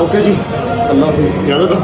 Okay जी, अल्लाह हाफिज़। ज़्यादा था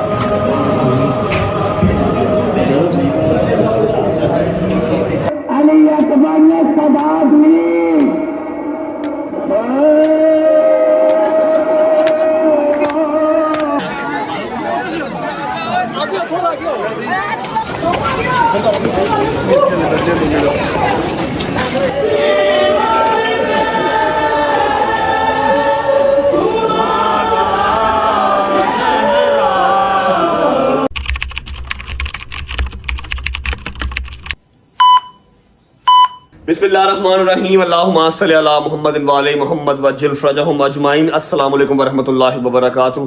बिस्मिल्लाहिर्रहमानिर्रहीम। अल्लाहुम्मा सल्लि अला मुहम्मद व आले मुहम्मद वज्जिल फरजहुम अजमाइन। अस्सलाम वालेकुम वरहमतुल्लाहि वबरकातुहू।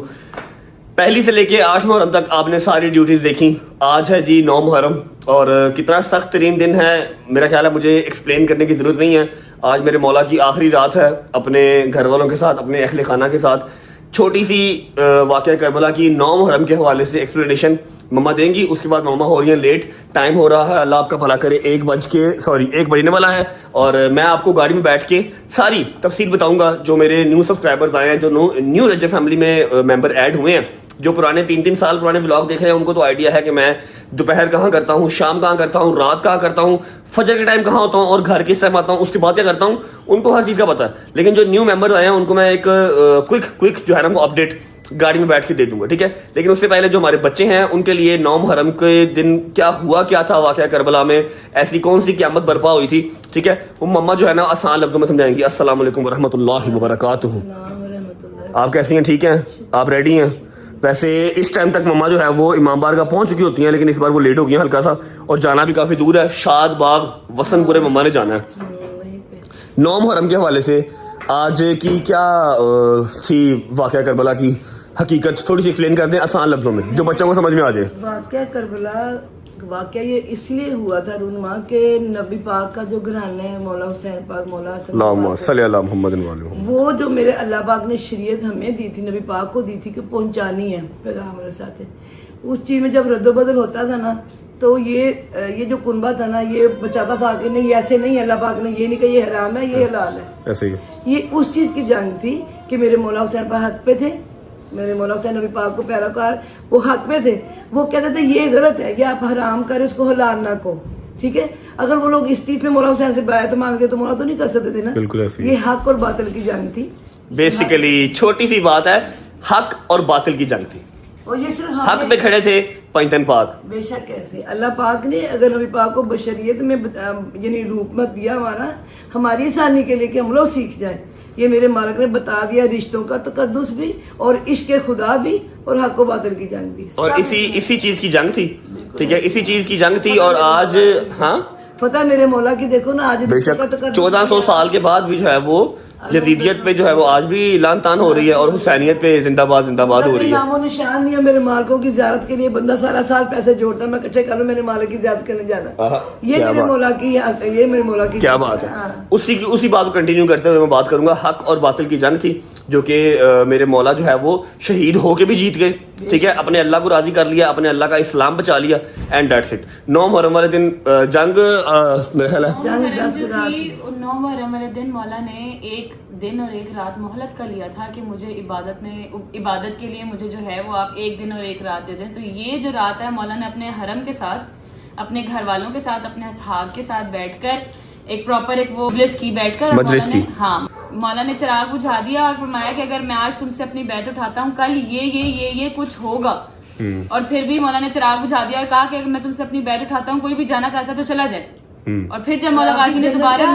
पहली से लेके 8 मुहर्रम तक आपने सारी ड्यूटीज़ देखी। आज है जी 9 मुहर्रम और कितना सख्त तरीन दिन है, मेरा ख्याल है मुझे एक्सप्लेन करने की ज़रूरत नहीं है। आज मेरे मौला की आखिरी रात है अपने घर वालों के साथ, अपने अहले खाना के साथ। छोटी सी वाक़या करबला की 9 मुहर्रम के हवाले से एक्सप्लेनेशन मम्मा देंगी, उसके बाद मम्मा हो रही हैं लेट, टाइम हो रहा है, अल्लाह आपका भला करे, 1 बजने वाला है और मैं आपको गाड़ी में बैठ के सारी तफसील बताऊंगा। जो मेरे न्यू सब्सक्राइबर्स आए हैं, जो न्यू रजब फैमिली में मेंबर ऐड हुए हैं, जो पुराने 3-3 साल पुराने व्लॉग देख रहे हैं, उनको तो आइडिया है कि मैं दोपहर कहाँ करता हूँ, शाम कहाँ करता हूँ, रात कहाँ करता हूँ, फजर के टाइम कहाँ होता हूँ और घर किस टाइम आता हूँ, उसके बाद क्या करता हूँ, उनको हर चीज़ का पता है। लेकिन जो न्यू मेंबर्स आए हैं उनको मैं एक क्विक जो है ना वो अपडेट गाड़ी में बैठ के दे दूंगा, ठीक है। लेकिन उससे पहले जो हमारे बच्चे हैं उनके लिए 9 मुहर्रम के दिन क्या था वाक़या करबला में, ऐसी कौन सी क़यामत बर्पा हुई थी, ठीक है, वो मम्मा जो है ना आसान लफ्ज़ों में समझाएंगी। अस्सलाम वालेकुम वरहमतुल्लाहि वबरकातुहू। आप कैसी हैं, ठीक हैं, आप रेडी हैं? वैसे इस टाइम तक मम्मा जो है वो इमाम बार का पहुंच चुकी होती हैं, लेकिन इस बार वो लेट हो गई हैं हल्का सा, और जाना भी काफ़ी दूर है। शाद बाग वसनपुरे मम्मा ने जाना है। 9 मुहर्रम के हवाले से आज की क्या थी वाक़या करबला की हकीकत, थोड़ी सी एक्सप्लेन कर दें आसान लफ्जों में जो बच्चों को समझ में आ जाए। वाक़या करबला वाक़या ये इसलिए हुआ था रूनमा के नबी पाक का जो घराना है मौला हुसैन पाक, मौला सल्लल्लाहु अलैहि मोहम्मद, वो जो मेरे अल्लाह पाक ने शरीयत हमें दी थी, नबी पाक को दी थी कि पहुंचानी है पैगाम रसाते। उस चीज़ में जब रद्दोबदल होता था ना, तो ये जो कुनबा था ना, ये बचाता था कि नहीं ऐसे नहीं, अल्लाह पाक ने ये नहीं कहा ये हराम है ये हलाल है, ऐसे ही। ये उस चीज़ की जंग थी कि मेरे मौला हुसैन पाक हक पे थे, मेरे मौला हुसैन नबी पाक को पैरोकार वो हक पे थे। वो कहते थे ये गलत है कि आप हराम करें उसको हलाल ना को, ठीक है। अगर वो लोग इस चीज में मौला हुसैन से बैत मांगते तो मौला तो नहीं कर सकते थे ना, बिल्कुल ऐसे। ये हक और बातिल की जंग थी। बेसिकली छोटी सी बात है, हक और बातिल की जंग थी। और ये सिर्फ हक पे खड़े थे पैंतन पाक, बेशक कैसे अल्लाह पाक ने अगर नबी पाक को बशरियत में यानी रूप में दिया हमारा हमारी आसानी के लिए कि हम लोग सीख जाए। ये मेरे मालिक ने बता दिया, रिश्तों का तकद्दुस भी और इश्क खुदा भी और हक व बातिल की जंग भी, और इसी चीज की जंग थी, ठीक है, इसी चीज की जंग थी। और आज हाँ फतेह मेरे मौला की देखो ना, आज 1400 साल के बाद भी जो है वो यजीदियत पे जो है वो आज भी लान तान हो रही है और हुसैनियत पे जिंदाबाद जिंदाबाद हो रही है। नामो निशान नहीं है मेरे मालिकों की ज़ियारत के लिए। बंदा सारा साल पैसे जोड़ता, मैं इकट्ठे कर लूं मेरे मालिक की ज़ियारत करने जाना। ये मेरे मौला की, ये मेरे मौला की क्या बात है। उसी बात को कंटिन्यू करते हुए मैं बात करूंगा। हक और बातिल की जंग थी जो कि मेरे मौला जो है वो शहीद होके भी जीत गए, ठीक है, अपने अल्लाह को राजी कर लिया, अपने अल्लाह का इस्लाम बचा लिया, एंड दैट्स इट। 9 मुहर्रम वाले दिन जंग मेरे ख्याल है 9 मुहर्रम वाले दिन मौला ने 1 दिन और 1 रात मोहलत कर लिया था कि मुझे इबादत के लिए मुझे जो है वो आप 1 दिन और 1 रात दे दें। तो ये जो रात है मौला ने अपने हरम के साथ, अपने घर वालों के साथ, अपने असहाब के साथ बैठकर एक प्रॉपर एक वो मजलिस की बैठकर हाँ मौला ने चिराग बुझा दिया और फरमाया कि अगर मैं आज तुमसे अपनी बैत उठाता हूँ कल ये कुछ होगा। और फिर भी मौला ने चिराग बुझा दिया और कहा कि अगर मैं तुमसे अपनी बैत उठाता हूँ, कोई भी जाना चाहता है तो चला जाए। और फिर जब मौला गाजी ने दोबारा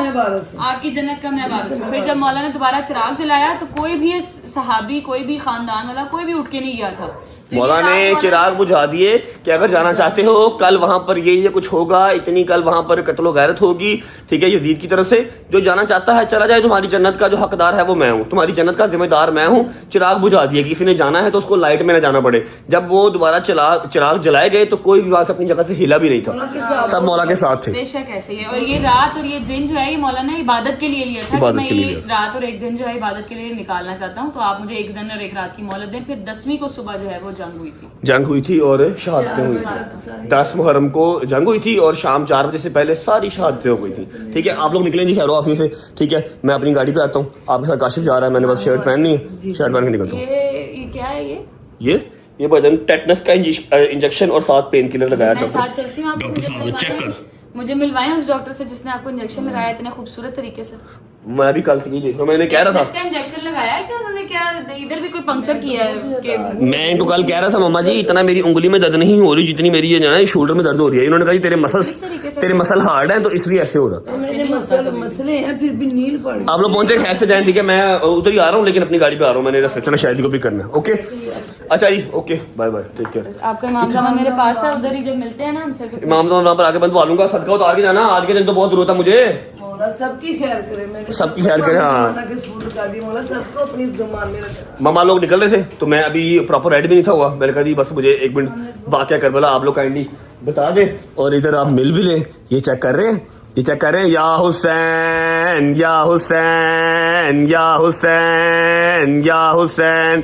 आपकी जन्नत का मैं वारिस हूं, फिर जब मौला ने दोबारा चिराग जलाया तो कोई भी सहाबी, कोई भी खानदान वाला कोई भी उठ के नहीं गया था। मौला ने चिराग बुझा दिए कि अगर जाना चाहते हो कल वहां पर ये कुछ होगा, इतनी कल वहां पर कत्लो गैरत होगी, ठीक है, यजीद की तरफ से। जो जाना चाहता है चला जाए, तुम्हारी जन्नत का जो हकदार है वो मैं हूँ, तुम्हारी जन्नत का जिम्मेदार मैं हूँ। चिराग बुझा दिए, किसी ने जाना है तो उसको लाइट में ना जाना पड़े। जब वो दोबारा चिराग जलाए गए तो कोई भी बात अपनी जगह से हिला भी नहीं था, सब मौला के साथ थे। बेशक ऐसे ही है। और ये रात और ये दिन जो है ये मौला ने इबादत के लिए लिया था कि मैं ये रात और 1 दिन जो है इबादत के लिए निकालना चाहता हूँ, तो आप मुझे 1 दिन और 1 रात की मोहलत दें। फिर 10वीं को सुबह जो है वो जंग हुई थी और शहादतें हुई थी। 10 मुहर्रम को जंग हुई थी और शाम 4 बजे से पहले सारी शहादतें हो गई थी, ठीक है। आप लोग निकलें जी खैर ऑफिस से, ठीक है, मैं अपनी गाड़ी पे आता हूँ, आपके साथ काशिफ जा रहा है, मैंने बस शर्ट पहननी है, शर्ट पहन के निकलता हूँ। ये क्या है है ये भजन टेटनस का इंजेक्शन और साथ पेन किलर लगाया मैं साथ चलती हूँ, आपको मुझे मिलवाएं उस डॉक्टर से जिसने आपको इंजेक्शन लगाया इतने खूबसूरत तरीके से। मैं भी कल से ही देख रहा हूँ, मैंने कह रहा था इंजेक्शन लगाया है क्या उन्होंने, क्या इधर भी कोई पंक्चर किया है कि मैं इनको कल कह रहा था मम्मा जी इतना मेरी उंगली में दर्द नहीं हो रही जितनी मेरी ये ना शोल्डर में दर्द हो रही है। इन्होंने कहा जी तेरे मसल हार्ड हैं तो इसलिए ऐसे हो रहा। मेरे मसले हैं फिर भी नील पड़ गई। आप लोग पहुंचे खैर से जाएं, ठीक है। मैं उधर ही आ रहा हूँ लेकिन अपनी गाड़ी पे आ रहा हूँ, मैंने रिसेप्शन शायद को पिक करना है। ओके अच्छा जी, okay bye bye, take care. आपका इमाम साहब मेरे पास है, उधर ही जब मिलते हैं ना हमसे इमाम साहब पर आके बंधवा लूंगा, सदका उतार के जाना, आज के दिन तो बहुत जरूरत है मुझे। मौला सबकी खैर करे, मैंने सबकी खैर करे, हाँ। मौला सबको अपनी जुबान में रखे। मामा लोग निकल रहे थे तो मैं अभी प्रॉपर रेडी भी नहीं था हुआ, मैंने कहा जी बस मुझे 1 मिनट वाकया करबला आप लोग काइंडली बता दे और इधर आप मिल भी लें। ये चेक कर रहे हैं, ये चेक कर रहे हैं, या हुसैन या हुसैन या हुसैन या हुसैन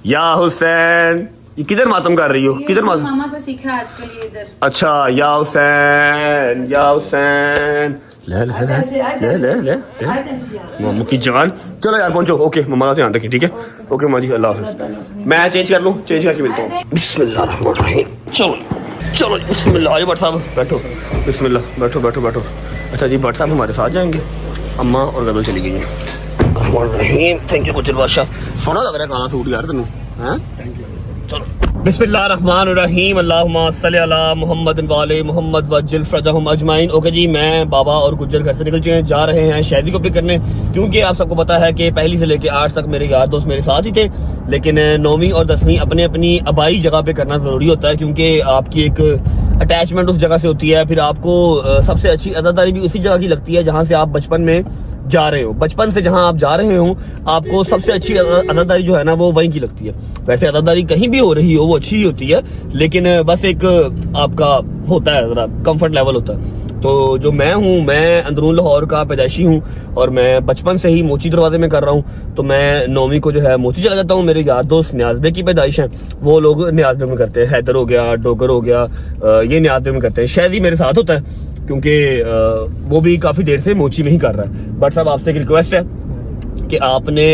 या हुसैन। ये किधर मातम कर रही हो, किधर मातम? मामा से सीखा आजकल ये इधर। अच्छा, या हुसैन या हुसैन, ले ले ले ले ले ले मामू की जान। चलो यार पहुंचो, ओके मम्मा का ध्यान रखिए, ठीक है। ओके मम्मा जी, अल्लाह हाफिज़। मैं चेंज कर लूँ, चेंज करके मिलता हूँ। बिस्मिल्लाहिर्रहमानिर्रहीम। चलो चलो बिस्मिल्लाह। आइए भट्ट साहब बैठो, बिस्मिल्लाह, बैठो बैठो बैठो। अच्छा जी, भट्ट साहब हमारे साथ जाएंगे, अम्मा और गदल चली गई हैं। थैंक यू गुजर बादशाह, सोना लग रहा है काला सूट यार तेनू, हैं? चलो बिस्मिल्लाहिर्रहमानिर्रहीम, अल्लाहुम्मा सल्ली अला मुहम्मद वाले मुहम्मद वज्जिल फरजहुम अजमाइन। ओके जी, मैं बाबा और गुज्जर घर से निकल चुके हैं, जा रहे हैं शहदी को पिक करने, क्योंकि आप सबको पता है कि पहली से लेके 8 तक मेरे यार दोस्त मेरे साथ ही थे, लेकिन 9वीं और 10वीं अपने अपनी आबाई जगह पे करना ज़रूरी होता है, क्योंकि आपकी एक अटैचमेंट उस जगह से होती है। फिर आपको सबसे अच्छी अज़ादारी भी उसी जगह की लगती है जहाँ से आप बचपन में जा रहे हो, बचपन से जहां आप जा रहे हो आपको सबसे अच्छी अदादारी जो है ना वो वहीं की लगती है। वैसे अदादारी कहीं भी हो रही हो वो अच्छी ही होती है, लेकिन बस एक आपका होता है जरा कंफर्ट लेवल होता है। तो जो मैं हूँ, मैं अंदरून लाहौर का पैदाइशी हूँ और मैं बचपन से ही मोची दरवाजे में कर रहा हूँ, तो मैं 9वीं को जो है मोची चला जाता हूँ। मेरे यार दोस्त न्याज़बे की पैदाइश हैं, वो लोग न्याज़बे में करते हैं, हैदर हो गया, डोगर हो गया, ये न्याज़बे में करते हैं। शहदी मेरे साथ होता है क्योंकि वो भी काफी देर से मोची में ही कर रहा है। बट साहब आपसे एक रिक्वेस्ट है कि आपने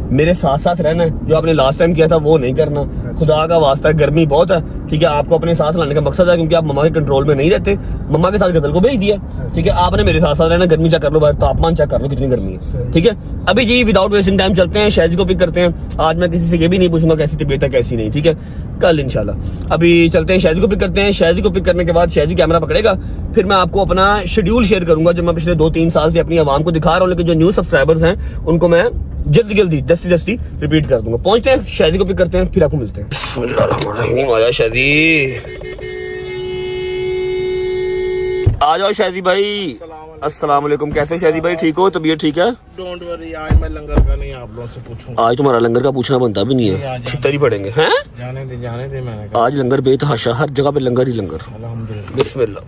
मेरे साथ साथ रहना है, जो आपने लास्ट टाइम किया था वो नहीं करना। खुदा का वास्ता, गर्मी बहुत है, ठीक है। आपको अपने साथ लाने का मकसद है क्योंकि आप मम्मा के कंट्रोल में नहीं रहते, मम्मा के साथ गदल को भेज दिया, ठीक है। आपने मेरे साथ साथ रहना, गर्मी चेक कर लो, तापमान चेक कर लो कितनी गर्मी है, ठीक है। अभी जी विदाउट वेस्टिंग टाइम चलते हैं, शहद को पिक करते हैं। आज मैं किसी से ये भी नहीं पूछूंगा कैसी तबीयत है कैसी नहीं, ठीक है, कल इंशाल्लाह। अभी चलते हैं शहद को पिक करते हैं। शहद को पिक करने के बाद शहद कैमरा पकड़ेगा, फिर मैं आपको अपना शेड्यूल शेयर करूंगा जो मैं पिछले 2-3 साल से अपनी आवाम को दिखा रहा हूँ, लेकिन जो न्यू सब्सक्राइबर्स हैं उनको मैं जल्दी रिपीट कर दूंगा। पहुंचते हैं, शादी को पिक करते हैं, फिर आपको मिलते हैं। आया शादी, आ जाओ शादी भाई। अस्सलाम वालेकुम, कैसे शादी भाई, ठीक हो, तबीयत ठीक है? डोंट वरी, आज मैं लंगर का नहीं आप लोगों से पूछूंगा। आज तुम्हारा लंगर का पूछना बनता भी नहीं है, छितर ही पड़ेंगे हैं। जाने दे मैंने कहा। आज लंगर बेतहाशा, हर जगह पे लंगर ही लंगर। अल्हम्दुलिल्लाह।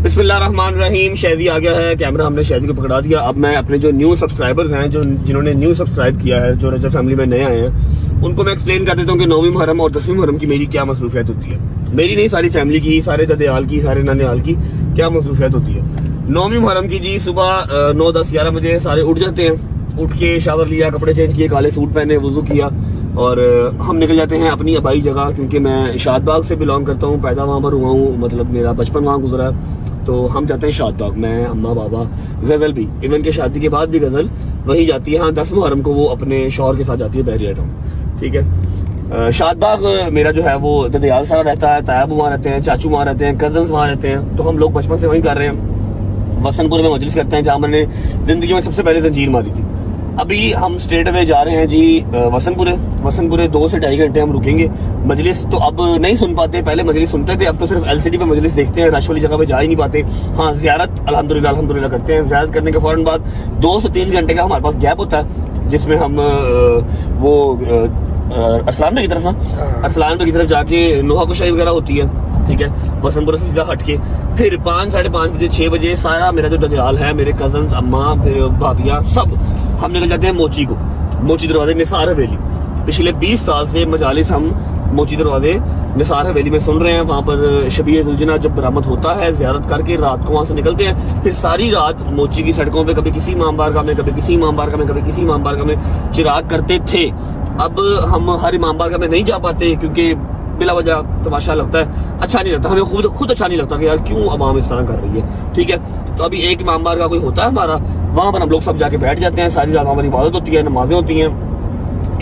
बिस्मिल्लाहिर्रहमानिर्रहीम। शहदी आ गया है, कैमरा हमने शहदी को पकड़ा दिया। अब मैं अपने जो न्यू सब्सक्राइबर्स हैं, जो जिन्होंने न्यू सब्सक्राइब किया है, जो रजब फैमिली में नए आए हैं, उनको मैं एक्सप्लेन कर देता हूँ कि 9वीं मुहर्रम और 10वीं मुहर्रम की मेरी क्या मसरूफियत होती है। मेरी नहीं, सारी फैमिली की, सारे ददेहाल की, सारे नानेहाल की क्या मसरूफियत होती है। 9वीं मुहर्रम की जी सुबह 9, 10, 11 बजे सारे उठ जाते हैं। उठ के शावर लिया, कपड़े चेंज किए, काले सूट पहने, वुजू किया और हम निकल जाते हैं अपनी आबाई जगह, क्योंकि मैं शादबाग से बिलोंग करता हूँ, पैदा वहाँ पर हुआ हूँ, मतलब मेरा बचपन वहाँ गुजरा है। तो हम जाते हैं शादबाग, मैं, अम्मा, बाबा, गज़ल भी, इवन के शादी के बाद भी गज़ल वहीं जाती है। हाँ, 10 मुहर्रम को वो अपने शौहर के साथ जाती है बहरिया टाउन, ठीक है। शादबाग मेरा जो है वो ददियाल सारा रहता है, तायाब वहाँ रहते हैं, चाचू वहाँ रहते हैं, कजन्स वहाँ रहते हैं, तो हम लोग बचपन से वहीं कर रहे हैं। वसनपुर में मजलिस करते हैं, जहाँ मैंने जिंदगी में सबसे पहले जंजीर मारी थी। अभी हम स्ट्रेट अवे जा रहे हैं जी वसनपुरे 2 से 2.5 घंटे हम रुकेंगे। मजलिस तो अब नहीं सुन पाते, पहले मजलिस सुनते थे, अब तो सिर्फ LCD पे मजलिस देखते हैं, रश वाली जगह पे जा ही नहीं पाते। हाँ, ज़ियारत अल्हम्दुलिल्लाह करते हैं। ज़ियारत करने के फौरन बाद 2 से 3 घंटे का हमारे पास गैप होता है, जिसमें हम वो अरसलान में की तरफ ना, अरसलान में की तरफ जाके नोहा कुशाई वगैरह होती है, ठीक है। वसनपुर से सीधा हट के फिर 5, 5:30 बजे, 6 बजे सारा मेरा जो ददियाल है, मेरे कजन्स, अम्मा, फिर भाभियाँ, सब हम निकल जाते हैं मोची दरवाजे निसार हवेली। पिछले 20 साल से मजालिस हम मोची दरवाजे निसार हवेली में सुन रहे हैं। वहाँ पर शबीए जुलजना जब बरामद होता है, ज़ियारत करके रात को वहाँ से निकलते हैं, फिर सारी रात मोची की सड़कों पे कभी किसी इमाम बारगाह में, कभी किसी इमाम बारगाह में, कभी किसी इमाम बारगाह में चिराग करते थे। अब हम हर इमाम बारगाह में नहीं जा पाते क्योंकि बिला वजह तमाशा लगता है, अच्छा नहीं लगता, हमें खुद अच्छा नहीं लगता कि यार क्यों अवाम इस तरह कर रही है। ठीक है, तो अभी एक इमाम बारगाह कोई होता है हमारा, वहाँ पर हम लोग सब जाके बैठ जाते हैं, सारी रात हमारी इबादत होती है, नमाजें होती हैं,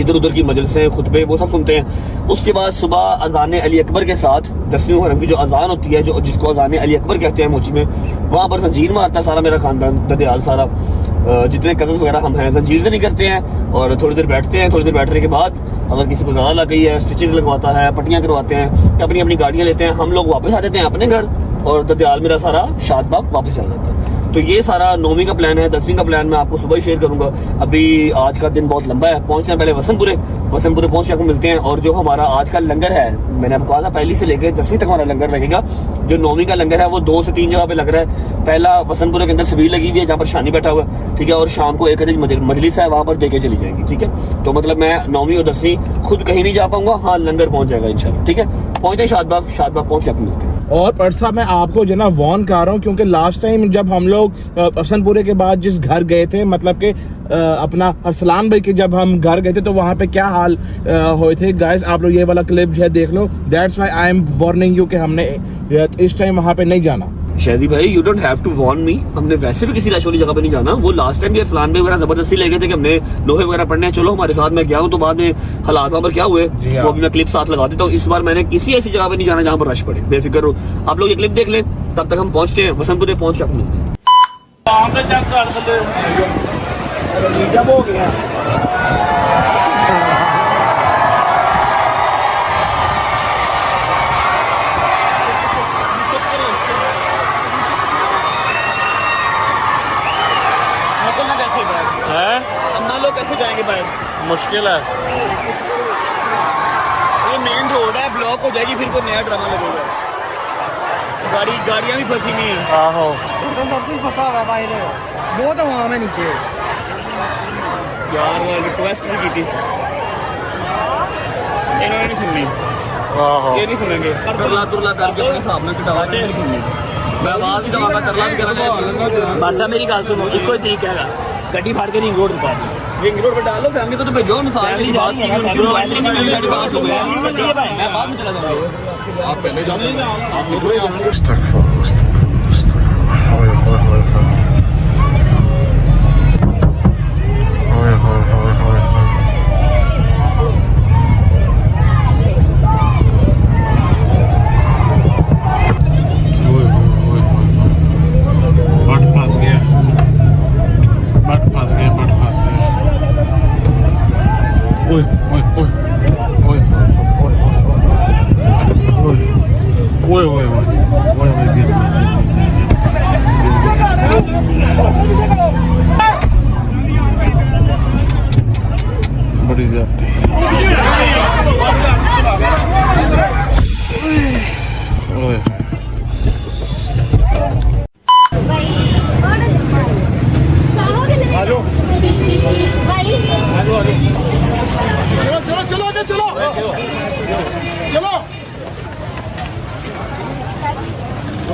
इधर उधर की मजलिसें खुतबे वो सब सुनते हैं। उसके बाद सुबह अजान अली अकबर के साथ 10वीं मुहर्रम की जो अजान होती है, जो जिसको अजान अली अकबर कहते हैं मोची में, वहाँ पर जंजीर मारता है सारा मेरा खानदान, ददयाल सारा, जितने कजन वगैरह हम हैं जंजीर से नहीं करते हैं और थोड़ी देर बैठते हैं। थोड़ी देर बैठने के बाद अगर किसी को ज़्यादा लग गई है, स्टिचेस लगवाता है, पट्टियाँ करवाते हैं, या अपनी अपनी गाड़ियाँ लेते हैं, हम लोग वापस आ जाते हैं अपने घर और ददयाल मेरा सारा शादबाग वापस चला जाता है। तो ये सारा 9वीं का प्लान है। 10वीं का प्लान मैं आपको सुबह ही शेयर करूंगा। अभी आज का दिन बहुत लंबा है, पहुंचते हैं पहले वसनपुरे पहुंच के आपको मिलते हैं। और जो हमारा आज का लंगर है, मैंने आपको कहा था पहली से लेकर 10वीं तक हमारा लंगर लगेगा। जो 9वीं का लंगर है वो 2 से 3 जगह पे लग रहा है। पहला वसनपुरे के अंदर सबील लगी हुई है जहाँ पर शानी बैठा हुआ है, ठीक है, और शाम को एक मजलिस है वहाँ पर देके चली जाएंगी। ठीक है, तो मतलब मैं 9वीं और 10वीं खुद कहीं नहीं जा पाऊंगा, हाँ लंगर पहुंच जाएगा इंशाल्लाह। ठीक है, पहुंचते हैं शादबाग पहुंच के आपको मिलते हैं। और परसा मैं आपको जो ना वॉर्न कर रहा हूँ, क्योंकि लास्ट टाइम जब हम लोग हसनपुरे के बाद जिस घर गए थे, मतलब कि अपना अरसलान भाई के जब हम घर गए थे, तो वहाँ पे क्या हाल हुए थे गाइस, आप लोग ये वाला क्लिप जो है देख लो। That's why I am warning you कि हमने इस टाइम वहाँ पे नहीं जाना। शादी भाई you don't have to warn me, हमने वैसे भी किसी रश वाली जगह पे नहीं जाना। वो लास्ट टाइम भी अरसलान भाई वगैरह जबरदस्ती ले गए थे कि हमने लोहे वगैरह पढ़ने हैं, चलो हमारे साथ, मैं गया हूँ, तो बाद में हालात वहाँ पर क्या हुए वो अभी मैं क्लिप साथ लगा देता हूँ। इस बार मैंने किसी ऐसी जगह पे नहीं जाना जहाँ पर रश पड़े, बेफिक्र हो। आप लोग ये क्लिप देख लें, तब तक हम पहुंचते हैं वसंतपुरे, पहुंच के आपको मिलते हैं। हो गया लोग कैसे जाएंगे बाहर, मुश्किल है। ये मेन रोड है, ब्लॉक हो जाएगी, फिर कोई नया ड्रामा लगेगा। गाड़ियां भी फंसी नहीं है। आहो सब कुछ फंसा हुआ है बाहर, बहुत आवाम है नीचे। यार वो रिक्वेस्ट भी की थी, इन्होंने नहीं सुननी। आहो ये नहीं सुनेंगे, तरला तुरला करके अपने हिसाब में कटावा नहीं सुननी। मैं आवाज ही दबाऊंगा, तरला भी करेंगे। बादशाह मेरी गल सुनो, इको ही तरीका है, गड्डी फाड़ के रिंग रोड पर रिंग रोड पर डालो, फैमिली को तो भेजो। मिसाल की बात की, मैं बाद में चला जाऊंगा। आप पहले जाओ, आप निकलो यहाँ से। बड़ी जाती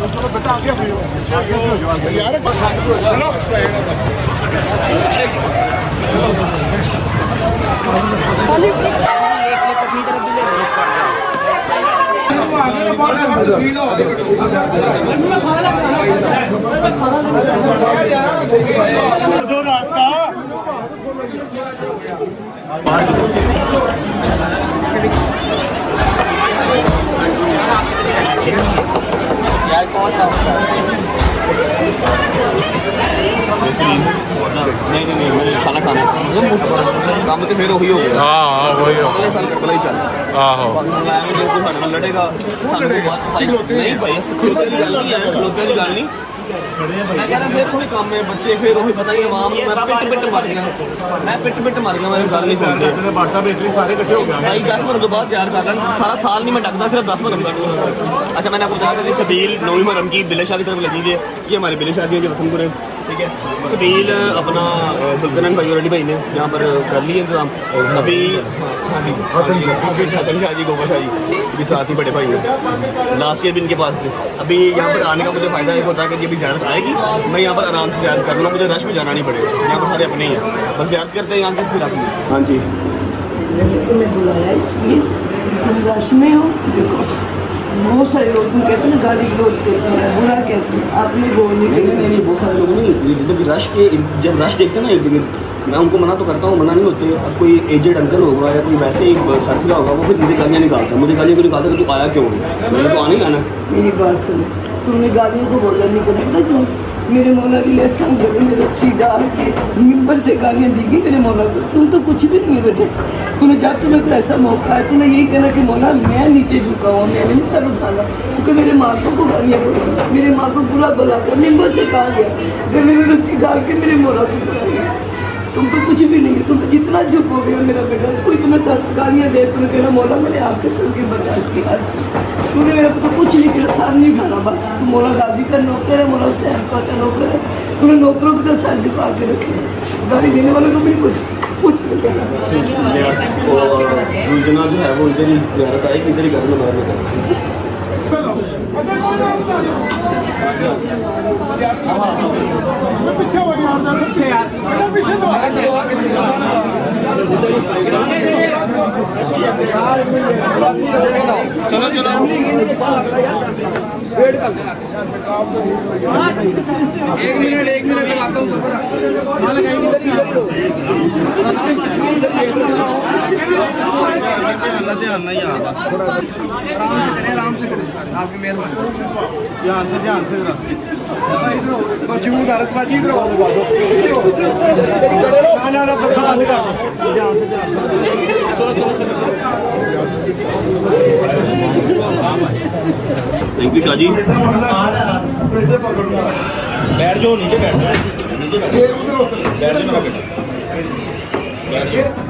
चलो बेटा आगे यार, दो रास्ता नहीं मुझे खाना खाना काम तो फिर वही हो गया। हाँ वही हो, अगले साल कर ही चल। आहो जो कोई साढ़े नाल लड़ेगा नहीं भाई, खलोते की गल नहीं है, खलोते की गल नहीं। मैं कह रहा फिर कोई काम है, बच्चे फिर वही पता ही आवाम मैं पिट मार गया, मैं गल नहीं सुनते। व्हाट्सएप इसलिए सारे इकट्ठे हो गए भाई 10 मिनट तो बाद प्यार कर रहा, सारा साल नहीं मैं डकता, सिर्फ 10 मिनट कर। अच्छा मैंने आपको बताया था सबील 9वीं मुहर्रम की बिले शाह की तरफ लगी हुई है, ये हमारी बिले शादी है जो वसंतपुर है। ठीक है, सबील अपना फुलकरन भाई और रेडी भाई ने यहाँ पर कर लिए इंतजाम। अभी शाह जी गोवा शाह जी भी साथ ही बड़े भाई हैं, लास्ट ईयर भी इनके पास थे। अभी यहाँ पर आने का मुझे फ़ायदा एक होता है कि जब भी ज़्यारत आएगी मैं यहाँ पर आराम से ज़्यारत कर लूँ, मुझे रश में जाना नहीं पड़ेगा, यहाँ पर सारे अपने ही हैं, बस ज़्यारत करते हैं यहाँ से फिर अपने। हाँ जी, मैंने तुम्हें बुलाया इसलिए तुम रश में हो। देखो बहुत सारे लोग तुम कहते हैं ना गाली गलौज कहते हैं, बुरा कहते हैं, आपने बोल नहीं नहीं बहुत सारे लोग नहीं, जब रश देखते हैं ना इर्द गिर्द, मैं उनको मना तो करता हूँ, मना नहीं होते। अब कोई एजेड अंकल होगा या कोई वैसे ही साथी होगा, वो फिर मुझे गालियाँ निकालता है, मुझे गालियाँ क्यों निकालता है कि तू आया क्यों है, मैंने तो आना ही आना। मेरी बात सुनो, तुमने गालियों को बोला नहीं करना, पता क्यों? मेरे मौला की लहसन गले में रस्सी डाल के मिंबर से गालियाँ दी गई मेरे मौला को। तुम तो कुछ भी नहीं है बेटे, तुम्हें जब तुम्हें कोई ऐसा मौका है तुम्हें यही कहना कि मौला मैं नीचे झुका हुआ, मैंने नहीं सर उठाना, क्योंकि मेरे मालिकों को गालियाँ पड़ी, मेरे माँ को बुरा भला कर मिंबर से कहा गया, गले में रस्सी डाल के मेरे मौला को बुलाया। तुम तो कुछ भी नहीं है, तुम तो जितना चुप हो गया मेरा बेटा, कोई तुम्हें 10 गालियाँ दे, तुम्हें कहना मौला मैंने आपके सर की बर्दाश्त की हाथ, तूने मेरे को तो कुछ नहीं किया, सर नहीं उठाना बस। तुम मौला गाजी का नौकर है, मौला हुसैन का नौकर है, तूने नौकरों को तो सर झुका के रखे, गाली देने वालों को भी कुछ नहीं कहना। उलझना जो है वो इधर ही ज़्यादा है कि इधर ही घर में बाहर में पीछे हो यार, पीछे तो चलो चलो एक मिनट लगाता हूँ आराम से करें सर, आपकी मेहरबानी। ध्यान से मौजूद हालत बाजी इधर ना पक्का बंद कर थैंक यू शाजी। बैठ जाओ, नीचे बैठ जाओ, नीचे बैठ जाओ मेरा बेटा, बैठ जाओ।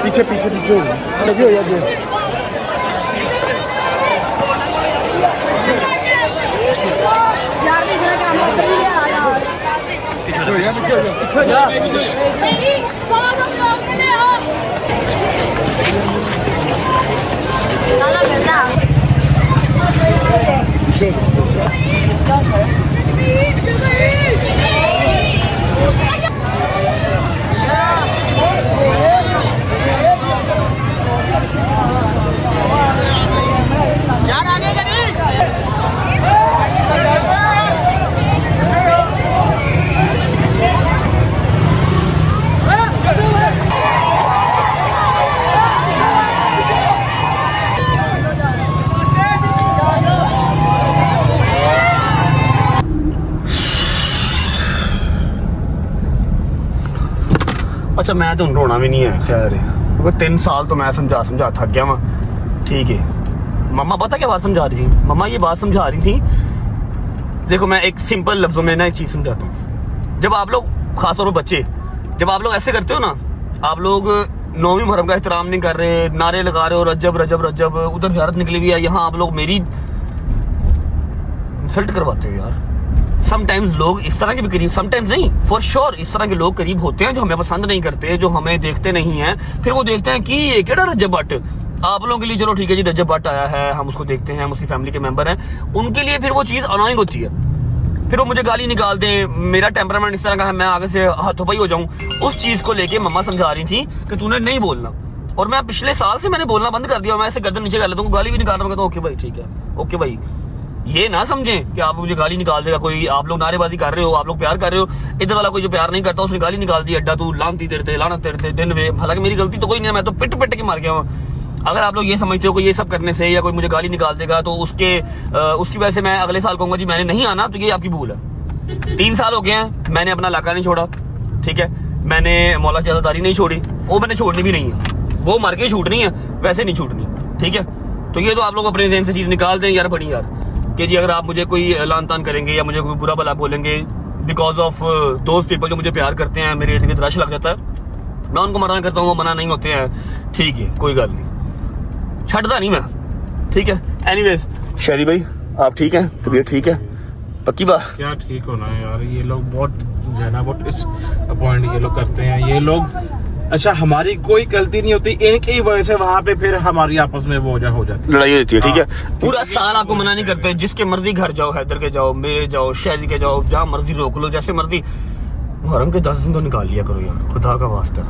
पीछे पीछे पीछे हो यार, अच्छा मैं तो रोना भी नहीं है, खैर है, क्योंकि 3 साल तो मैं समझा थक गया वहाँ। ठीक है, मम्मा पता क्या बात समझा रही थी? मम्मा ये बात समझा रही थी, देखो मैं एक सिंपल लफ्जों में ना एक चीज़ समझाता हूँ। जब आप लोग, खासतौर पर बच्चे, जब आप लोग ऐसे करते हो ना, आप लोग 9वीं मुहर्रम का एहतराम नहीं कर रहे, नारे लगा रहे हो रजब रजब रजब, उधर ज़ियारत निकली हुई है, यहाँ आप लोग मेरी इंसल्ट करवाते हो यार। समटाइम्स लोग इस तरह के भी करीब, समटाइम्स नहीं, फॉर श्योर इस तरह के लोग करीब होते हैं जो हमें पसंद नहीं करते, जो हमें देखते नहीं हैं, फिर वो देखते हैं कि ये केड़ा रजब भट्ट, आप लोगों के लिए चलो ठीक है जी रजब भट्ट आया है, हम उसको देखते हैं, हम उसकी फैमिली के मेंबर हैं, उनके लिए फिर वो चीज़ अनोइंग होती है, फिर वो मुझे गाली निकाल दें, मेरा टेम्परामेंट इस तरह का है, मैं आगे से हाथोपाई हो जाऊं। उस चीज़ को लेके मम्मा समझा रही थी कि तूने नहीं बोलना, और मैं पिछले साल से मैंने बोलना बंद कर दिया, मैं ऐसे गर्दन नीचे कर लेता हूँ, गाली भी निकाल रहा हूँ, ओके भाई ठीक है, ओके भाई। ये ना समझें कि आप मुझे गाली निकाल देगा कोई, आप लोग नारेबाजी कर रहे हो, आप लोग प्यार कर रहे हो, इधर वाला कोई जो प्यार नहीं करता उसने गाली निकाल दी, अड्डा तू लानती तेरते लाना तेरते दिन वे, हालांकि मेरी गलती तो कोई नहीं है, मैं तो पिट पिट के मार गया हूँ। अगर आप लोग ये समझते हो कि ये सब करने से या कोई मुझे गाली निकाल देगा तो उसकी वजह से मैं अगले साल कहूँगा जी मैंने नहीं आना, तो ये आपकी भूल है। 3 साल हो गए हैं, मैंने अपना इलाका नहीं छोड़ा, ठीक है, मैंने मौला की आज़ादारी नहीं छोड़ी, वो मैंने छोड़नी भी नहीं है, वो मर के छूटनी है, वैसे नहीं छूटनी, ठीक है। तो ये तो आप लोग अपने जहन से चीज़ निकाल दें यार, बड़ी यार, कि जी अगर आप मुझे कोई लान तान करेंगे या मुझे कोई बुरा भला बोलेंगे बिकॉज ऑफ दोस्त पीपल जो मुझे प्यार करते हैं, मेरे इर्द गिर्द रश लग जाता है, मैं उनको मना करता हूँ, वो मना नहीं होते हैं, ठीक है कोई गल नहीं, छड़ता नहीं मैं, ठीक है। एनीवेज शादी भाई आप ठीक हैं, तबीयत ठीक है, पक्की बात। क्या ठीक होना है यार, ये लोग बहुत जो है ना बहुत इस पॉइंट ये लोग करते हैं ये लोग। अच्छा हमारी कोई गलती नहीं होती, इनकी ही वजह से वहाँ पे फिर हमारी आपस में वो हो जाती है, लड़ाई होती है। ठीक है, पूरा साल आपको मना नहीं करते, जिसके मर्जी घर जाओ, हैदर के जाओ, मेरे जाओ, शहरी के जाओ, जहाँ मर्जी रोक लो, जैसे मर्जी। मुहर्रम के 10 दिन तो निकाल लिया करो यार, खुदा का वास्ता।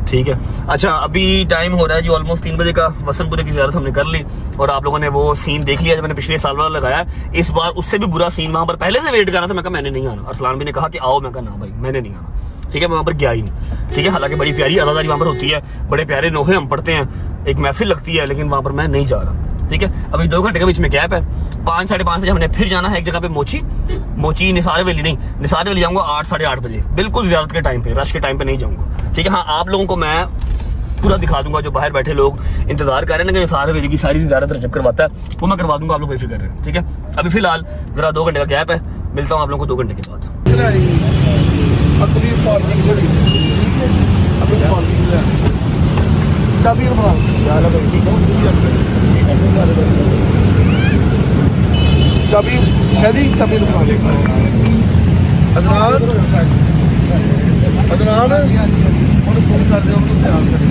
ठीक है, अच्छा अभी टाइम हो रहा है जी ऑलमोस्ट 3 बजे का। वसनपुरे की ज़ियारत हमने कर ली और आप लोगों ने वो सीन देख लिया जो मैंने पिछले साल वाला लगाया। इस बार उससे भी बुरा सीन वहां पर पहले से वेट कर रहा था। मैं कहा मैंने नहीं आना, अरसलान भी ने कहा कि आओ, मैं कहा ना भाई मैंने नहीं आना। ठीक है, मैं वहां पर गया ही नहीं। ठीक है, हालांकि बड़ी प्यारी अज़ादारी वहां पर होती है, बड़े प्यारे नोहे हम पढ़ते हैं, एक महफिल लगती है, लेकिन वहां पर मैं नहीं जा रहा। ठीक है, अभी 2 घंटे के बीच में गैप है। 5 साढ़े 5 बजे हमने फिर जाना है एक जगह पे, मोची निसार वैली नहीं, निसार वैली जाऊंगा 8 साढ़े 8 बजे, बिल्कुल ज़ियारत के टाइम पे, रश के टाइम पे नहीं जाऊंगा। ठीक है, हाँ आप लोगों को मैं पूरा दिखा दूंगा, जो बाहर बैठे लोग इंतजार कर रहे हैं ना कि निसार वैली की सारी ज़ियारत रजब करवाता है, वो मैं करवा दूंगा, आप लोग बेफिक्र रहें। ठीक है, अभी फिलहाल जरा 2 घंटे का गैप है, मिलता हूँ आप लोगों को 2 घंटे के बाद। चाबी शादी चाबी रुकवा दे अदनान अदनान और फोन कर दे उनको ध्यान करें।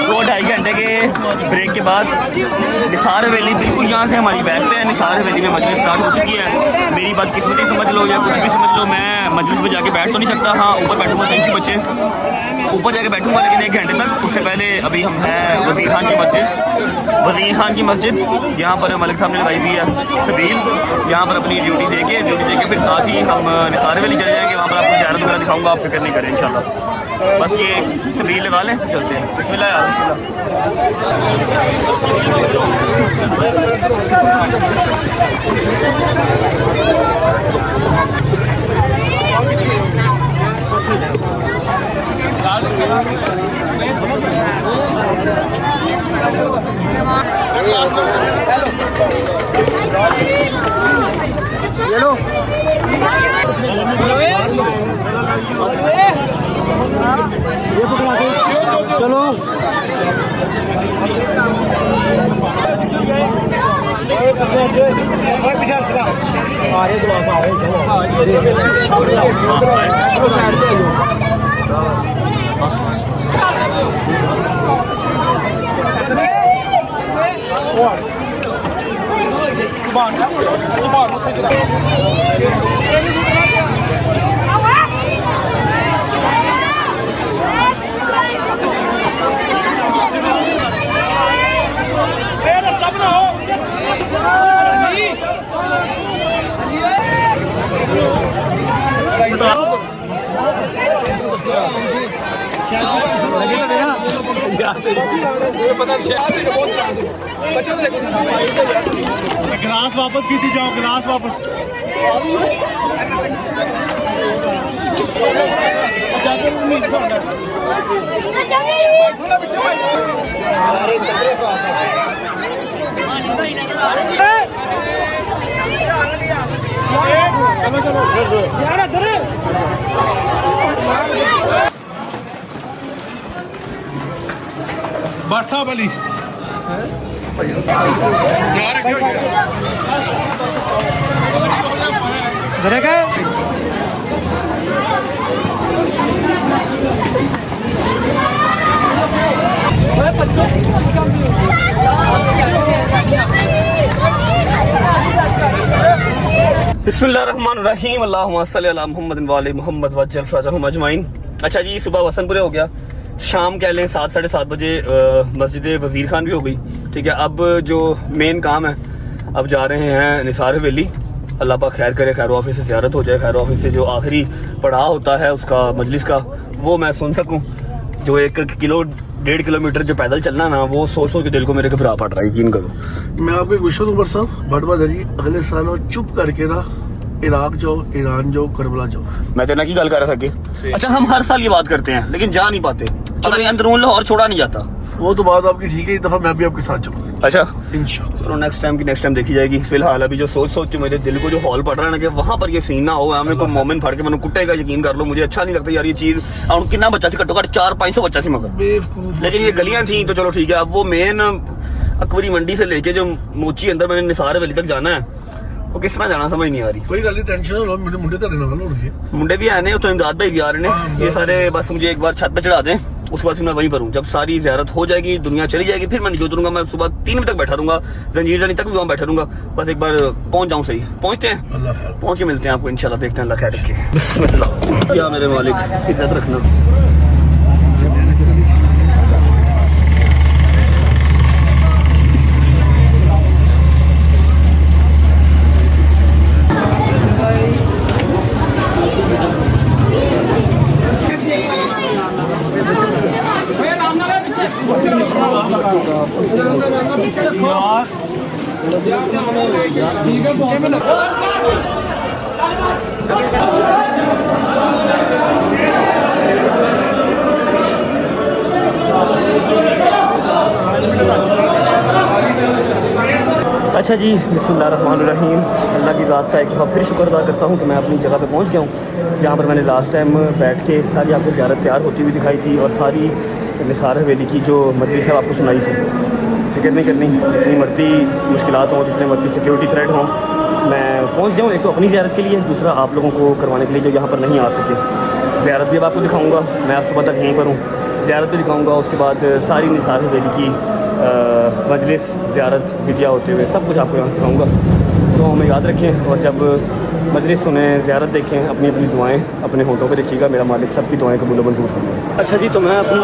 दो ढाई घंटे के ब्रेक के बाद निसार हवेली बिल्कुल यहाँ से हमारी बैक पे है। निसार हवेली में मजलिस स्टार्ट हो चुकी है। मेरी बदकिस्मती समझ लो या कुछ भी समझ लो, मैं मजलिस में जाके बैठ तो नहीं सकता। हाँ ऊपर बैठूंगा, थैंक यू बच्चे, ऊपर जाके बैठूंगा, लेकिन 1 घंटे तक। उससे पहले अभी हम हैं वज़ीर खान की मस्जिद। वज़ीर खान की मस्जिद यहाँ पर मलिक साहब ने लगाई हुई है सबील, यहाँ पर अपनी ड्यूटी दे के फिर साथ ही हम निसार हवेली चले जाएंगे। वहाँ पर आपको ज़ियारत वगैरह दिखाऊंगा, आप फिक्र नहीं करें इंशाल्लाह। बस ये सबील लगा लें, चलते हैं। बिस्मिल्लाह यार, ये लो ये पकड़ा दो, चलो गिलास वापस की थी, जाओ गिलास वापस। बादशाह अली जरा बिस्मिल्लाहिर्रहमानिर्रहीम अल्लाहुम्मा सल्ली अला मुहम्मद व आले मुहम्मद वज्जल फरजहुम अजमाइन। अच्छा जी, सुबह वसनपुरे हो गया, शाम कह लें 7 साढ़े 7 बजे मस्जिद वजीर खान भी हो गई। ठीक है, अब जो मेन काम है, अब जा रहे हैं निसार हवेली। अल्लाह पाक खैर करे, खैर ऑफिस से ज़ियारत हो जाए, खैर ऑफिस से जो आखिरी पड़ाव होता है उसका मजलिस का, वो मैं सुन सकूं। जो 1-1.5 किलोमीटर जो पैदल चलना ना, वो सोच सोच के दिल को मेरे घबरा पड़ रहा है, यकीन करो। मैं आपको एक विश्व दूंगा साहब, बड़वा दरी अगले साल और चुप करके ना इराक जाओ, ईरान जाओ, करबला जाओ। मैं तेना की गल कर सके। अच्छा, हम हर साल ये बात करते हैं लेकिन जा नहीं पाते, पता नहीं अंदरून लाहौर छोड़ा नहीं जाता। वो तो बात आपकी ठीक है, इस दफा मैं भी आपके साथ चलूंगा अच्छा इंशाल्लाह। चलो, नेक्स्ट टाइम देखी जाएगी। फिलहाल अभी जो सोच के मेरे दिल को जो हॉल पड़ रहा है ना कि वहां पर ये सीन ना हो, हमें कोई मोमेंट फाड़ के मैंने कुटेगा, यकीन कर लो मुझे अच्छा नहीं लगता यार ये चीज। और कितना बच्चा सी, घट्टो घट 400-500 बच्चा सी मगर, बेवकूफ। लेकिन ये गलियां थी तो चलो ठीक है। अब वो मेन अकबरी मंडी से लेके जो मोची अंदर मैंने निसार हवेली तक जाना है, वो किस तरह जाना समझ नहीं आ रही। कोई गल नहीं, टेंशन ना लो, मेरे मुंडे तेरे नाल होणगे। मुंडे भी आए ने, तो इमदाद भाई भी आ रहे हैं। ये सारे बस मुझे एक बार छत पे चढ़ा दें, उसके बाद फिर मैं वहीं पर हूँ। जब सारी ज़ियारत हो जाएगी, दुनिया चली जाएगी, फिर मैं नीचे उतरूंगा। मैं सुबह 3 बजे तक बैठा रहूंगा, जंजीर जानी तक भी वहाँ बैठा रहूंगा। बस एक बार पहुंच जाऊँ, सही पहुंचते हैं, अल्लाह खैर। पहुंच के मिलते हैं आपको इंशाल्लाह। देखते हैं, अल्लाह खैर रखे। बिस्मिल्लाह। या मेरे मालिक, इज्जत रखना। अच्छा जी, बिस्मिल्लाहिर्रहमानिर्रहीम। अल्लाह की ज़ात का एक दफ़ा फिर शुक्र अदा करता हूँ कि मैं अपनी जगह पे पहुँच गया हूँ, जहाँ पर मैंने लास्ट टाइम बैठ के सारी आपको ज़ियारत तैयार होती हुई दिखाई थी और सारी निसार हवेली की जो मजलिस है आपको सुनाई थी। फिक्र नहीं करनी, जितनी मर्जी मुश्किलात हों, जितने मर्जी सिक्योरिटी थ्रेट हों, मैं पहुँच जाऊँ। एक तो अपनी ज़ियारत के लिए, दूसरा आप लोगों को करवाने के लिए जो यहाँ पर नहीं आ सके। ज़ियारत भी अब आपको दिखाऊँगा, मैं आप सुबह तक यहीं पर हूँ, ज़ियारत भी दिखाऊँगा। उसके बाद सारी निसार हवेली की मजलिस, ज़ियारत, विदिया होते हुए सब कुछ आपको यहाँ दिखाऊँगा। तो हमें याद रखें, और जब मजलिस सुनें, ज़ियारत देखें, अपनी अपनी दुआएं अपने होठों पे रखिएगा। मेरा मालिक सबकी दुआएं कबूल व मंजूर फरमाए। अच्छा जी, तो मैं अपनी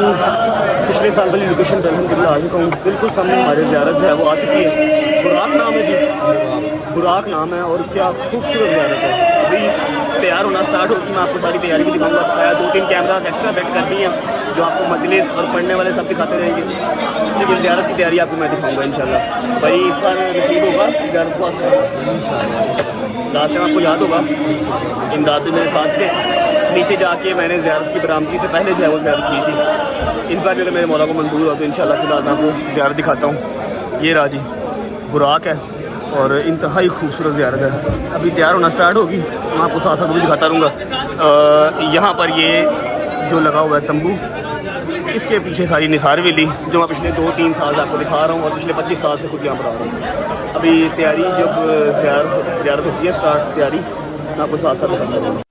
पिछले साल वाली लोकेशन पर अल्हम्दुलिल्लाह आ चुका हूँ। बिल्कुल सामने हमारी ज़ियारत जो है वो आ चुकी है। बुराक नाम है जी, बुराक नाम है, और क्या खूबसूरत ज़ियारत है। अभी तैयार होना स्टार्ट होगी, मैं आपको सारी तैयारी भी दिखाऊँगा। बकाया 2-3 कैमरा एक्स्ट्रा सेट कर दिए हैं जो आपको मजलिस और पढ़ने वाले सब दिखाते रहेंगे, लेकिन ज़ियारत की तैयारी आपको मैं दिखाऊँगा इंशाल्लाह। भाई इस बार नसीब होगा ज़ियारत को, लास्ट टाइम आपको याद होगा इमदाद भी मेरे साथ थे। नीचे जाके मैंने ज़ियारत की बरामदगी से पहले जो है वो ज़ियारत की थी। इस बार भी अगर मेरे मौला को मंजूर हो तो इंशाल्लाह फिलहाल मैं आपको ज़ियारत दिखाता हूँ। ये राजी बुराक है और इंतहाई खूबसूरत ज़ियारत है। अभी तैयार होना स्टार्ट होगी, मैं आपको साथ साथ भी दिखाता रहूँगा। यहाँ पर ये जो लगा हुआ है तंबू, इसके पीछे सारी निसार हवेली जो मैं पिछले 2-3 साल से आपको दिखा रहा हूँ, और पिछले 25 साल से खुद यहाँ पर आ रहा हूँ। अभी तैयारी जब ज़ियारत होती है स्टार्ट, तैयारी मैं आपको साथ साथ दिखाता हूँ।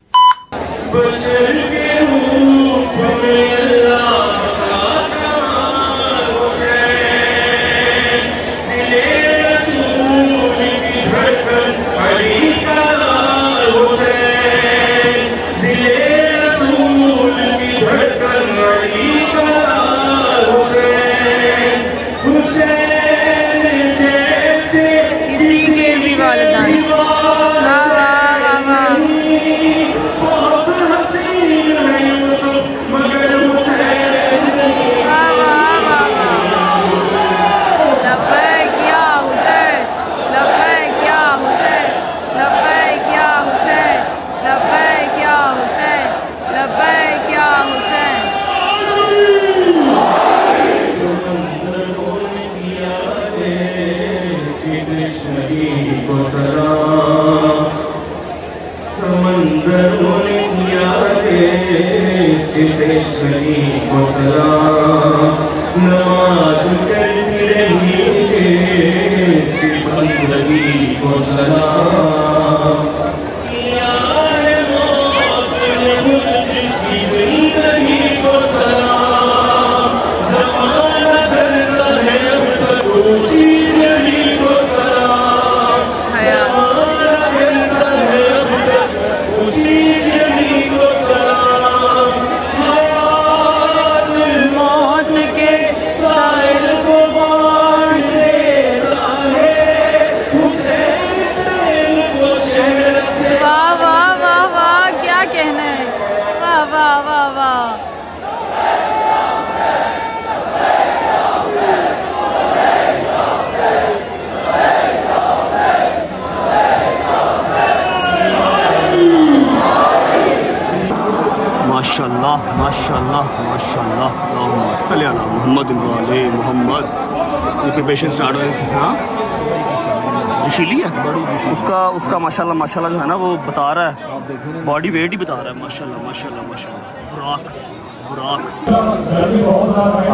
ये प्रिपरेशन स्टार्ट हो रही है। हाँ जोशीली है उसका माशाल्लाह माशाल्लाह जो है ना वो बता रहा है, बॉडी वेट ही बता रहा है। माशाल्लाह माशाल्लाह माशाल्लाह। बुराक बुराक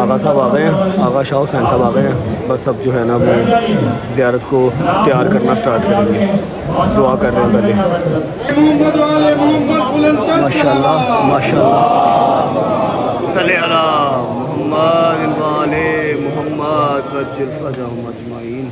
आगा साहब आ गए हैं, आगा शाह हुसैन साहब आ गए हैं। बस अब जो है ना वो ज़ियारत को तैयार करना स्टार्ट करेंगे। दुआ कर रहे हैं पहले। माशाल्लाह माशाल्लाह। सल्ले अला मोहम्मद वाले मोहम्मद वज्जिल फरजहुम अजमाइन।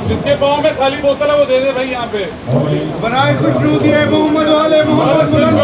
जिसके पाँव में खाली बोतल है वो दे दे भाई यहाँ पे। बनाए खुशबू दिए मोहम्मद वाले मोहम्मद बुलंद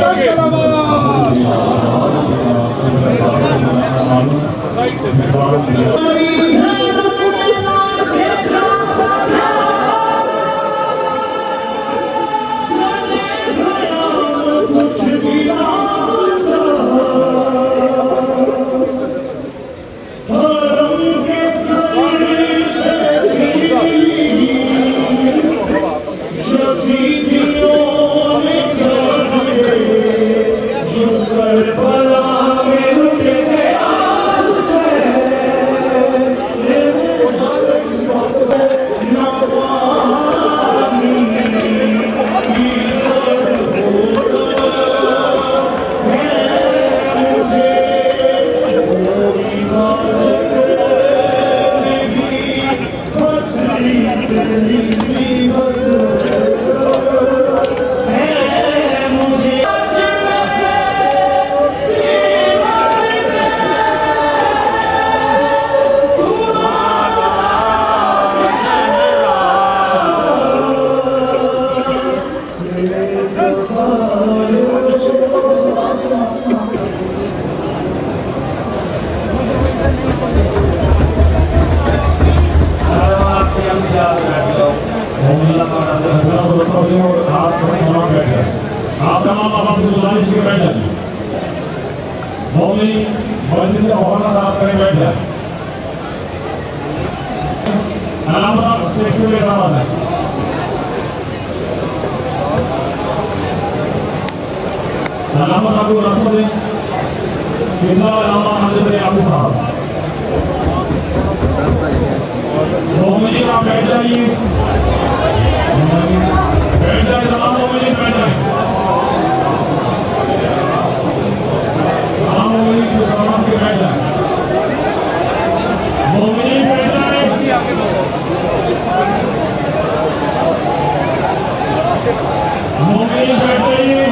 आप तमाम आवाम से गुजारिश के बैठ जाए। मौलवी मस्जिद से हवाला साफ करें, बैठ जाए। नाम साहब सेक्रेटरी के नाम है। नाम साहब को रास्ता दें। कितना नाम हाजिर है आप साहब। मौलवी आप बैठ जाइए, बैठ जाए, तमाम मौलवी बैठ जाए। तमाम मौलवी से नमाज के बैठ जाए। मौलवी बैठ जाए। मौलवी बैठ जाइए।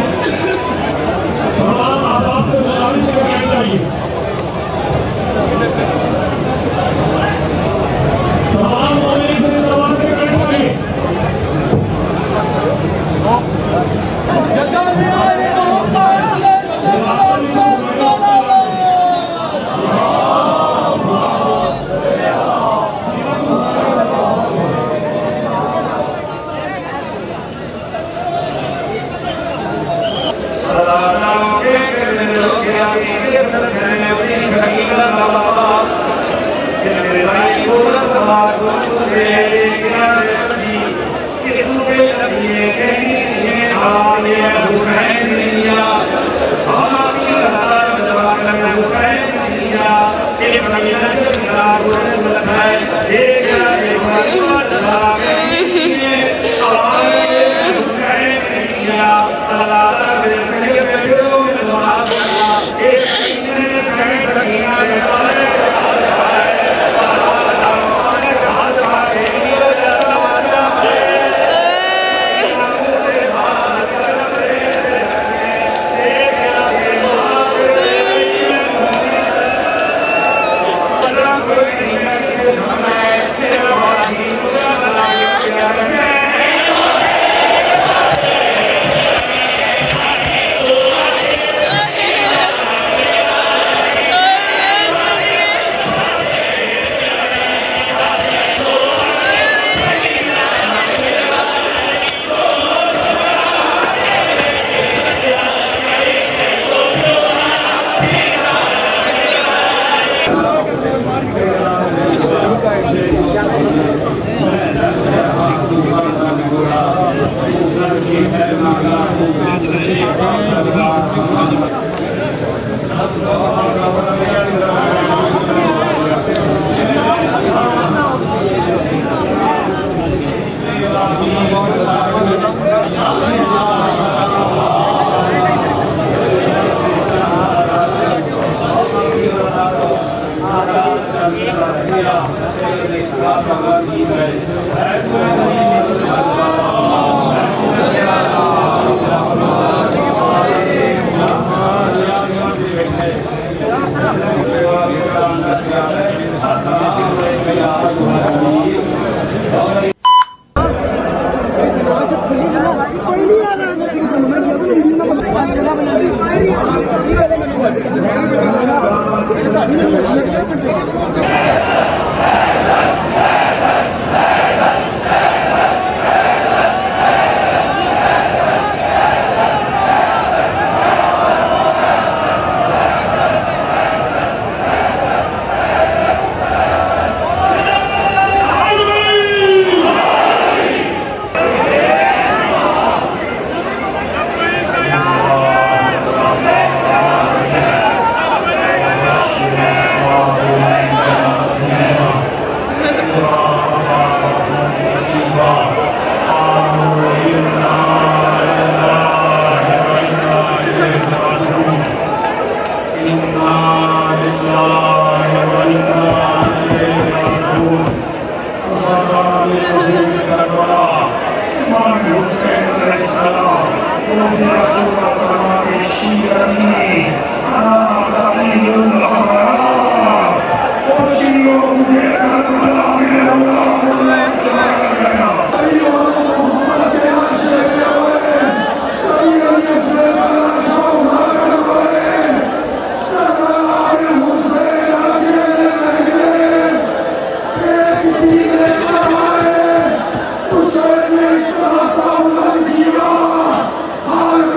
तमाम आवाज से गुजारिश के बैठ जाइए। तमाम मौलवी से नमाज के बैठ जाइए। Hallelujah!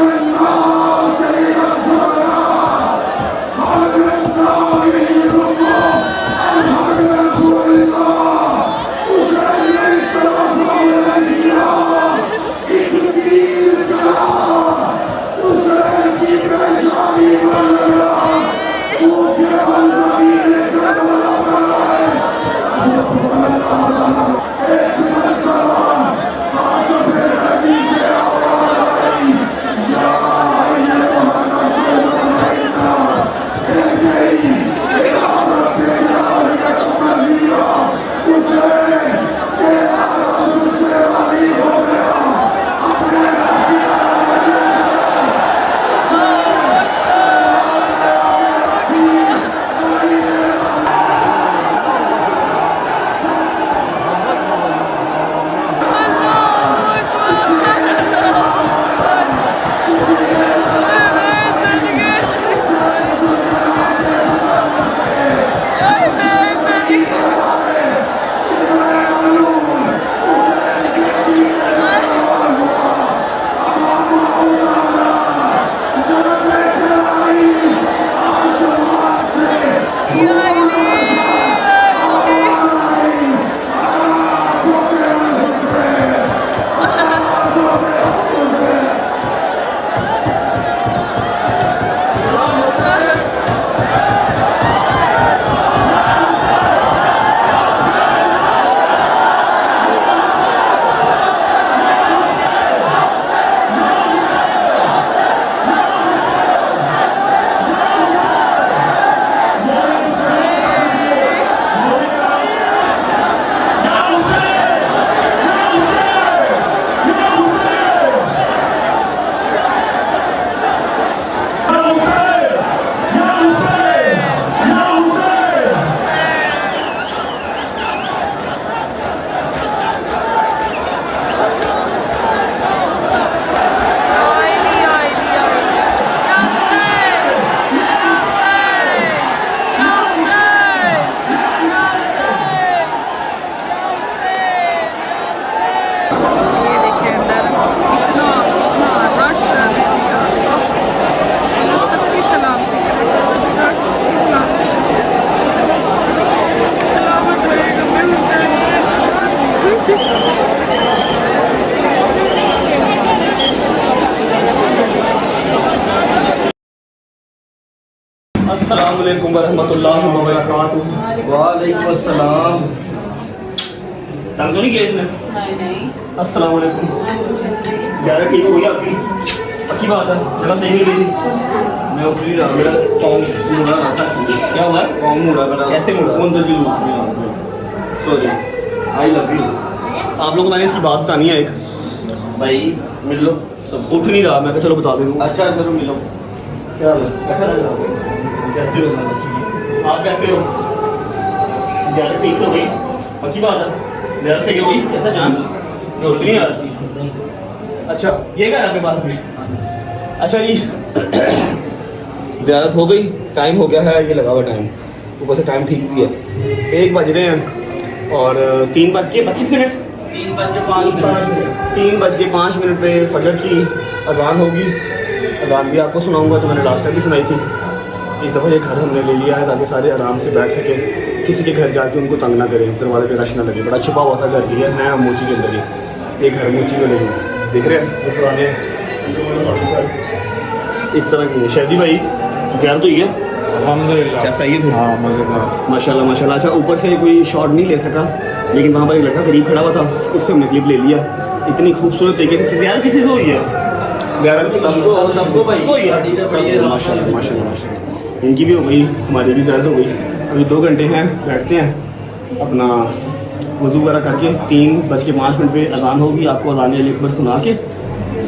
अस्सलाम वालेकुम वरहमतुल्लाहि वबरकातुहू। वालेकुम अस्सलाम। तंग तो नहीं किया इसने? नहीं। अस्सलाम वालेकुम। ज़्यादा ठीक हो गई आपकी? पक्की बात है, जगह सही नहीं गई? मैं उतरी रहा, मेरा पाँव मुड़ा ना था। क्या हुआ है? पाँव मुड़ा मेरा। कैसे मुड़ा? कौन तो जुलूस में आ गया। Sorry, I love you. आप लोगों को मैंने इसकी बात बतानी है एक। भाई मिल लो सब। उठ नहीं रहा, मैं कहा चलो बता दूँ। अच्छा चलो मिलो। क्या हाल है? कैसा लग रहा है? कैसे हो? आप कैसे हो? ज़्यादा ठीक से हो गई? पक्की बात है? ज़्यादा सही हो गई? कैसा जान? होश नहीं आ रही? अच्छा, ये क्या है आपके पास अभी? अच्छा जी, ज़्यारत हो गई, टाइम हो गया है, ये लगा हुआ टाइम, ऊपर से टाइम ठीक भी है। 1 बज रहे हैं और 3:25। 3:05 पे फजर की अजान होगी। अजान भी आपको सुनाऊंगा जो मैंने लास्ट टाइम भी सुनाई थी। इस दफ़ा ये घर हमने ले लिया है ताकि सारे आराम से बैठ सकें, किसी के घर जाके उनको तंग ना करें, दरवाजे पे रश ना लगे। बड़ा छुपा हुआ सा घर लिया है हम मोची के अंदर ही। ये घर मोची में नहीं है, देख रहे हैं जो पुराने इस तरह की है। शहदी भाई ज़्यारत हुई है अल्हम्दुलिल्लाह। अच्छा सही है। हाँ मज़ेदार। माशाल्लाह माशाल्लाह। अच्छा ऊपर से कोई शॉट नहीं ले सका, लेकिन वहाँ पर एक लड़का करीब खड़ा हुआ था, उससे हमने क्लिप ले लिया। इतनी खूबसूरत तरीके से ज़्यारत किसी को हुई है? ज़्यारत सबको भाई हुई है। माशाल्लाह माशाल्लाह माशाल्लाह। इनकी भी हो गई, हमारी भी ज़्यारत हो गई। अभी 2 घंटे हैं, बैठते हैं अपना वज़ू वगैरह करके। 3:05 पे अजान होगी, आपको अजान अली अकबर सुना के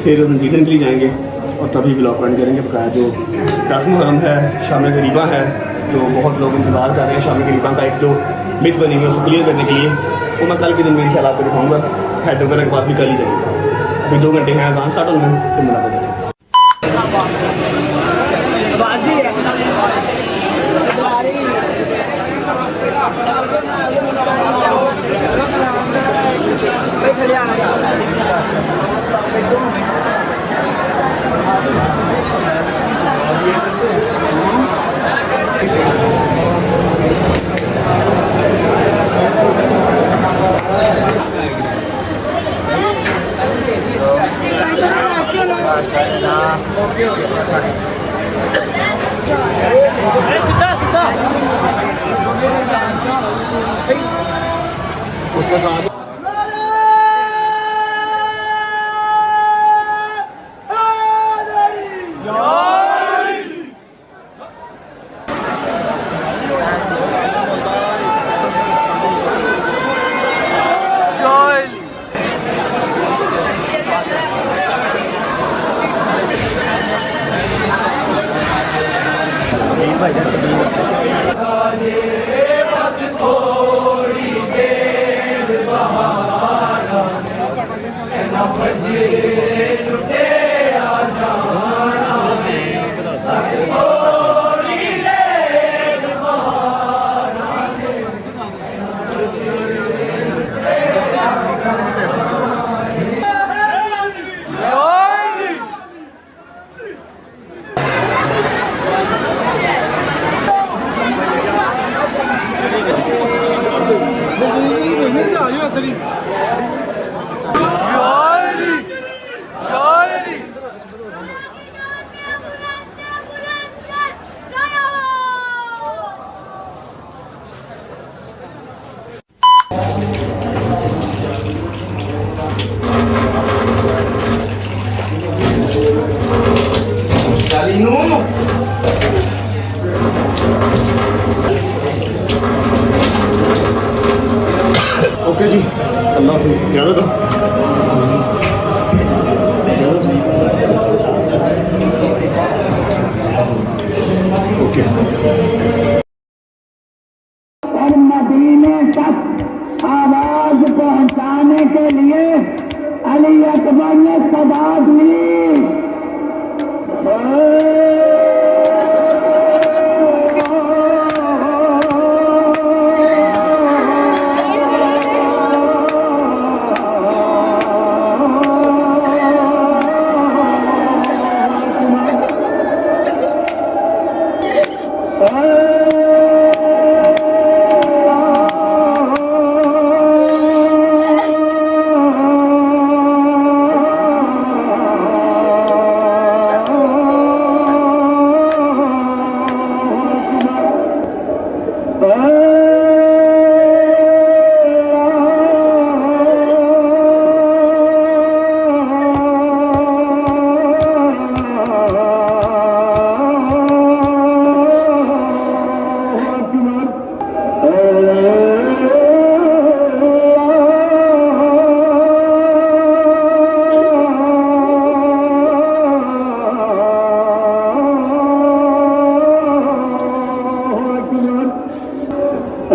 फिर नजीर के लिए जाएंगे और तभी ब्लॉग रन करेंगे। बकाया जो 10 मुहर्रम है, शाम गरीबा है, जो बहुत लोग इंतज़ार कर रहे हैं, शाम गरीबा का एक जो मिथ बनी हुई है उसको क्लियर करने के लिए, वो मैं कल के दिन में इंशाल्लाह आपको दिखाऊंगा। हैदर वगैरह के बाद भी कल ही जाएंगे। अभी 2 घंटे हैं, अजान स्टार्ट होने में, तो मुलाकात करते हैं। ओके जी, अल्लाह हाफिज़। ज़्यादा था ओके। और मदीने तक आवाज पहुंचाने के लिए अली अकबर ने सदा दी।